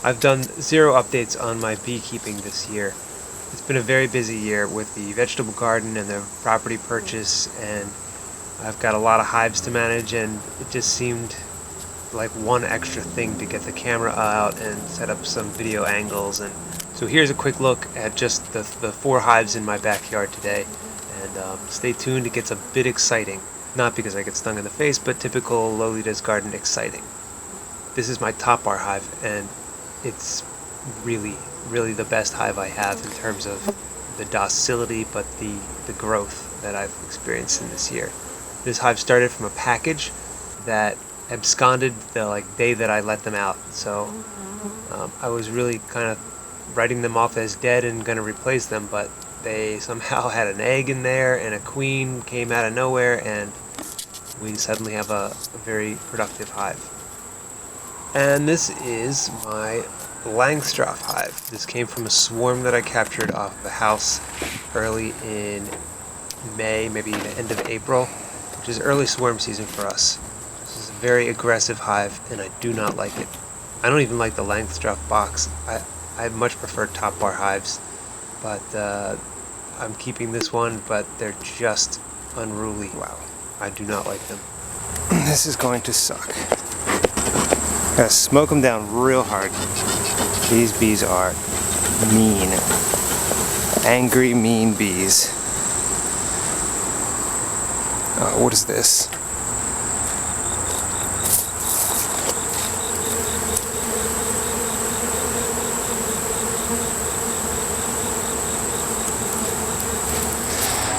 I've done 0 updates on my beekeeping this year. It's been a very busy year with the vegetable garden and the property purchase, and I've got a lot of hives to manage, and it just seemed like one extra thing to get the camera out and set up some video angles. And so here's a quick look at just the 4 hives in my backyard today, and stay tuned, it gets a bit exciting. Not because I get stung in the face, but typical Lolita's garden exciting. This is my top bar hive, and it's really the best hive I have in terms of the docility, but the growth that I've experienced in this year. This hive started from a package that absconded the day that I let them out, so I was really kind of writing them off as dead and going to replace them, but they somehow had an egg in there and a queen came out of nowhere, and we suddenly have a very productive hive. And this is my Langstroth Hive. This came from a swarm that I captured off of a house early in May, maybe the end of April, which is early swarm season for us. This is a very aggressive hive, and I do not like it. I don't even like the Langstroth box. I much prefer top bar hives, but I'm keeping this one, but they're just unruly. Wow, I do not like them. This is going to suck. Gotta smoke them down real hard. These bees are mean. Angry, mean bees. What is this?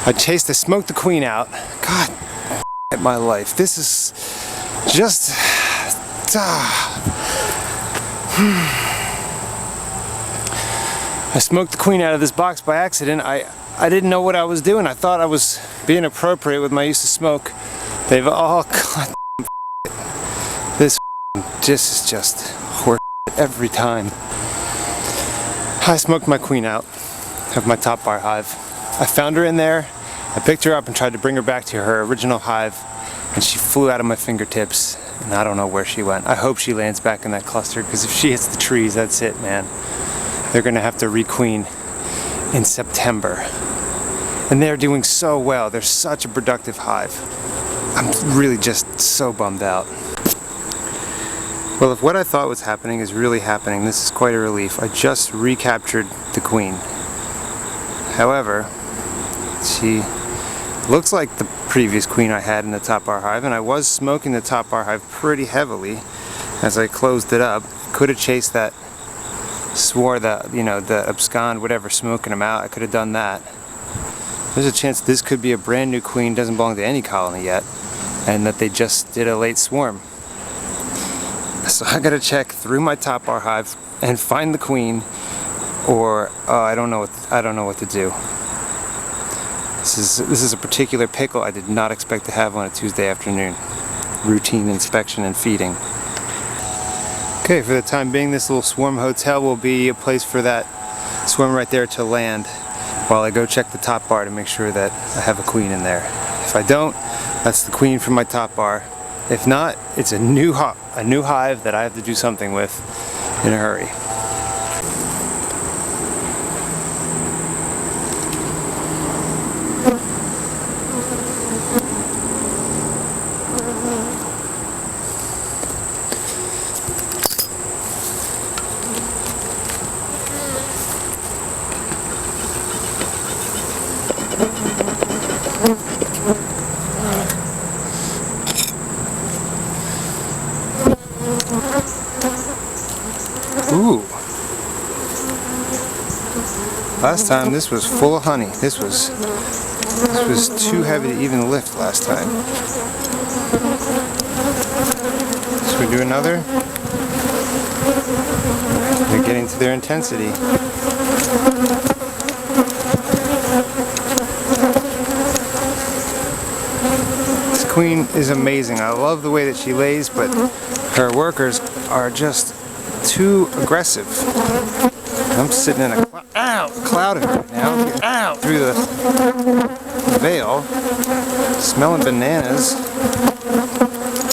I smoked the queen out. God, at my life. This is just... I smoked the queen out of this box by accident. I didn't know what I was doing. I thought I was being appropriate with my use of smoke. They've all... God, this is just horse every time. I smoked my queen out of my top bar hive. I found her in there. I picked her up and tried to bring her back to her original hive, and she flew out of my fingertips, and I don't know where she went. I hope she lands back in that cluster, because if she hits the trees, that's it, man. They're gonna have to requeen in September. And they're doing so well. They're such a productive hive. I'm really just so bummed out. Well, if what I thought was happening is really happening, this is quite a relief. I just recaptured the queen. However, she looks like the previous queen I had in the top bar hive, and I was smoking the top bar hive pretty heavily as I closed it up. Could have chased that swore the abscond, whatever, smoking them out. I could have done that. There's a chance this could be a brand new queen, doesn't belong to any colony yet, and that they just did a late swarm. So I gotta check through my top bar hive and find the queen, or I don't know what to do. This is a particular pickle I did not expect to have on a Tuesday afternoon. Routine inspection and feeding. Okay, for the time being, this little swarm hotel will be a place for that swarm right there to land while I go check the top bar to make sure that I have a queen in there. If I don't, that's the queen from my top bar. If not, it's a new hive that I have to do something with in a hurry. Ooh. Last time this was full of honey. This was too heavy to even lift last time. Should we do another? They're getting to their intensity. This queen is amazing. I love the way that she lays, but her workers are just too aggressive. I'm sitting in a cloud of it now. Through the veil, smelling bananas.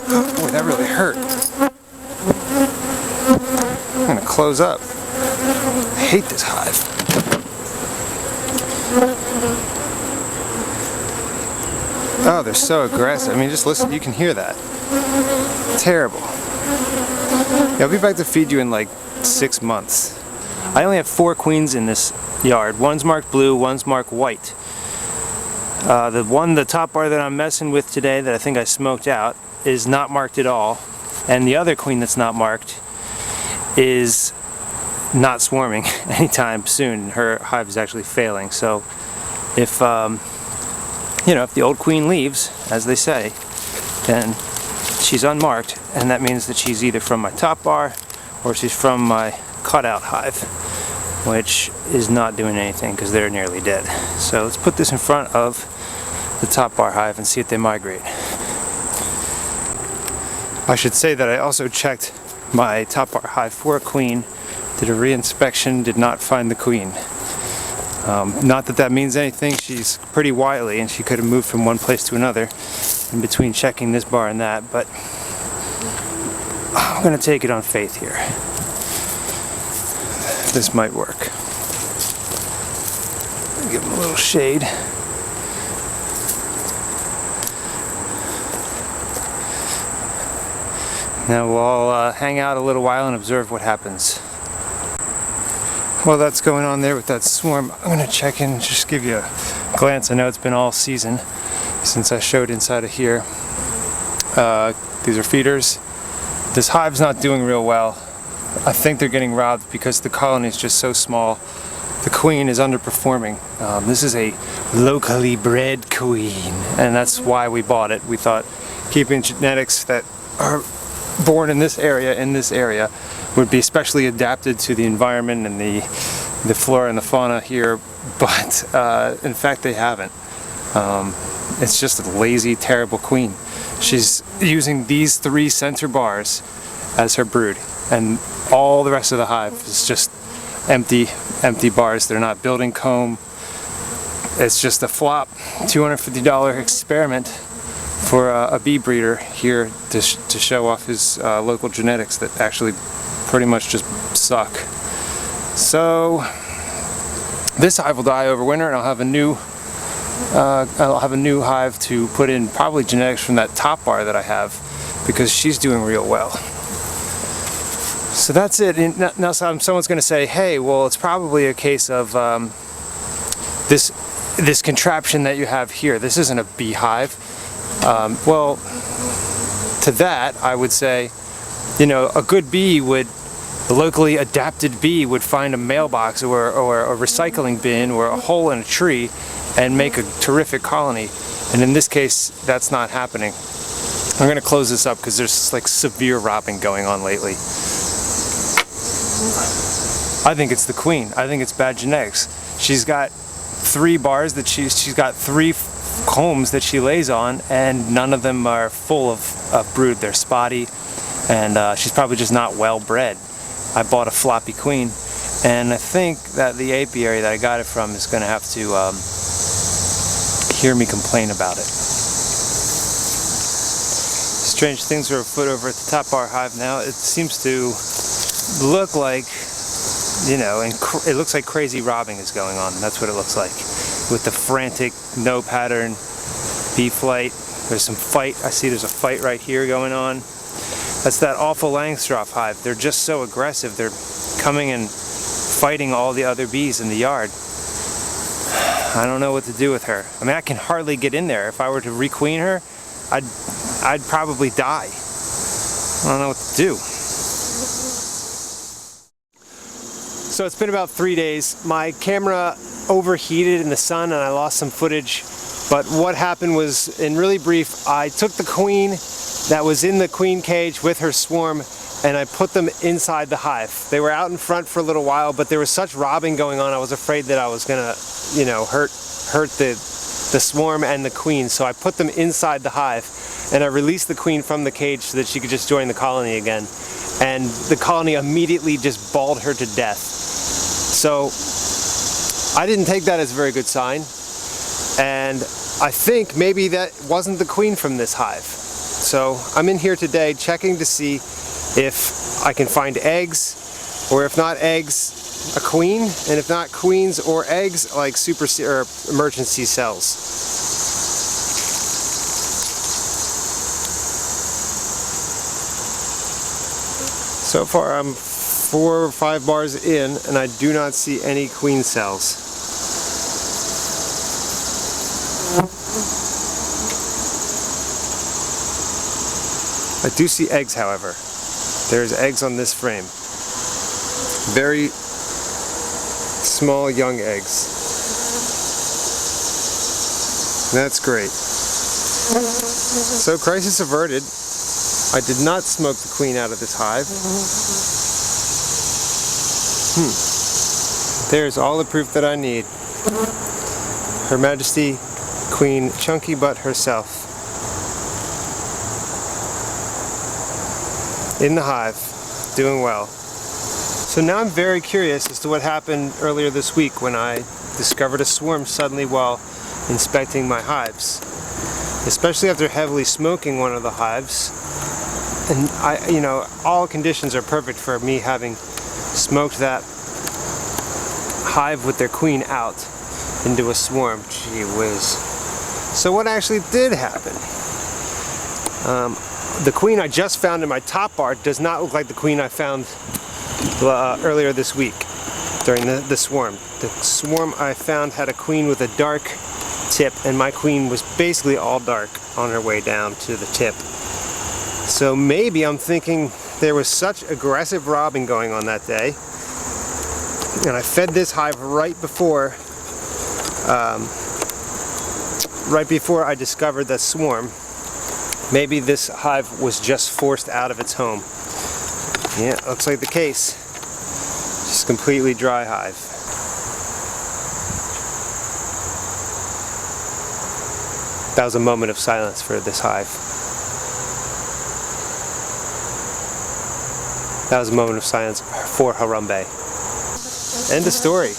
Boy, that really hurt. I'm gonna close up. I hate this hive. Oh, they're so aggressive. I mean, just listen, you can hear that. Terrible. Yeah, I'll be back to feed you in like 6 months. I only have 4 queens in this yard. One's marked blue, one's marked white. The top bar that I'm messing with today that I think I smoked out is not marked at all. And the other queen that's not marked is not swarming anytime soon. Her hive is actually failing. So if if the old queen leaves, as they say, then she's unmarked, and that means that she's either from my top bar or she's from my cutout hive, which is not doing anything because they're nearly dead. So let's put this in front of the top bar hive and see if they migrate. I should say that I also checked my top bar hive for a queen, did a re-inspection, did not find the queen. Not that that means anything. She's pretty wily and she could have moved from one place to another in between checking this bar and that, but I'm going to take it on faith here. This might work. Give them a little shade. Now we'll all hang out a little while and observe what happens. While that's going on there with that swarm, I'm going to check in, just give you a glance. I know it's been all season since I showed inside of here. These are feeders. This hive's not doing real well. I think they're getting robbed because the colony is just so small. The queen is underperforming. This is a locally bred queen, and that's why we bought it. We thought keeping genetics that are born in this area would be especially adapted to the environment and the flora and the fauna here, but in fact they haven't. It's just a lazy, terrible queen. She's using these 3 center bars as her brood, and all the rest of the hive is just empty bars. They're not building comb. It's just a flop, $250 experiment for a bee breeder here to show off his local genetics that actually pretty much just suck. So this hive will die over winter, and I'll have a new hive to put in, probably genetics from that top bar that I have, because she's doing real well. So that's it. Now someone's going to say, hey, well, it's probably a case of this contraption that you have here. This isn't a beehive. Well, to that I would say, a good bee would, a locally adapted bee would find a mailbox or a recycling bin or a hole in a tree and make a terrific colony. And in this case, that's not happening. I'm going to close this up because there's like severe robbing going on lately. I think it's the queen. I think it's bad genetics. She's got 3 bars that she's got 3 combs that she lays on, and none of them are full of brood. They're spotty, and she's probably just not well bred. I bought a floppy queen, and I think that the apiary that I got it from is going to have to hear me complain about it. Strange things are afoot over at the top bar hive now. It seems to look like, it looks like crazy robbing is going on. That's what it looks like, with the frantic, no pattern bee flight. There's some fight. I see there's a fight right here going on. That's that awful Langstroth hive. They're just so aggressive. They're coming and fighting all the other bees in the yard. I don't know what to do with her. I mean, I can hardly get in there. If I were to requeen her, I'd probably die. I don't know what to do. So it's been about 3 days. My camera overheated in the sun and I lost some footage. But what happened was, in really brief, I took the queen that was in the queen cage with her swarm and I put them inside the hive. They were out in front for a little while, but there was such robbing going on, I was afraid that I was gonna, hurt the swarm and the queen. So I put them inside the hive and I released the queen from the cage so that she could just join the colony again. And the colony immediately just bawled her to death. So I didn't take that as a very good sign. And I think maybe that wasn't the queen from this hive. So I'm in here today checking to see if I can find eggs or if not eggs, a queen, and if not queens or eggs, like or emergency cells. So far I'm 4 or 5 bars in, and I do not see any queen cells. I do see eggs, however. There's eggs on this frame. Very small young eggs. That's great. So crisis averted. I did not smoke the queen out of this hive. There's all the proof that I need. Her Majesty Queen Chunky Butt herself. In the hive, doing well. So now I'm very curious as to what happened earlier this week when I discovered a swarm suddenly while inspecting my hives. Especially after heavily smoking one of the hives. And all conditions are perfect for me having smoked that hive with their queen out into a swarm. Gee whiz. So what actually did happen? The queen I just found in my top bar does not look like the queen I found earlier this week during the swarm. The swarm I found had a queen with a dark tip, and my queen was basically all dark on her way down to the tip. So maybe I'm thinking there was such aggressive robbing going on that day, and I fed this hive right before I discovered the swarm. Maybe this hive was just forced out of its home. Yeah, looks like the case. Just completely dry hive. That was a moment of silence for this hive. That was a moment of silence for Harambe. End of story.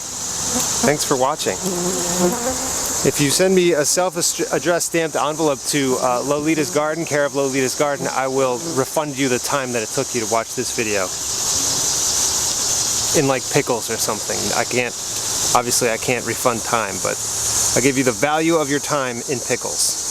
Thanks for watching. If you send me a self-addressed stamped envelope to Lolita's Garden, care of Lolita's Garden, I will refund you the time that it took you to watch this video. In like pickles or something. Obviously I can't refund time, but I'll give you the value of your time in pickles.